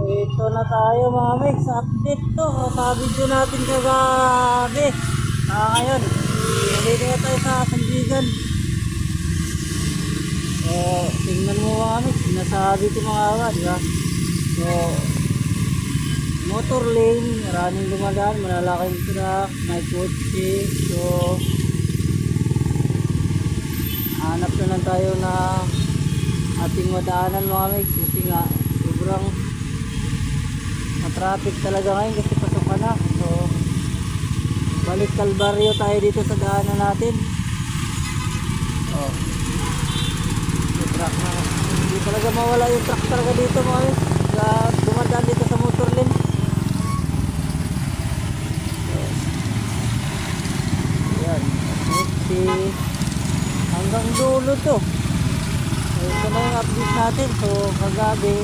ito na tayo mga mix. Update to. Sa video natin kagabi. Ngayon, nandito na tayo sa Sandigan. So, tingnan mo mga mix. Sinasabi ko mga kawan, di ba? So, motor lane, maraming dumadaan, malalaking truck, may kotse. So, hanap na lang tayo na ating madaanan mga mix. Kasi nga, sobrang traffic talaga ngayon kasi pasok ka na. So, balik Kalbaryo tayo dito sa daanan natin. Oh, may truck na. Hindi talaga mawala yung truck talaga dito mga mix. Dumadaan dito sa motor lane. Yan, hanggang dulo to. So, ito na yung update natin. So, kagabi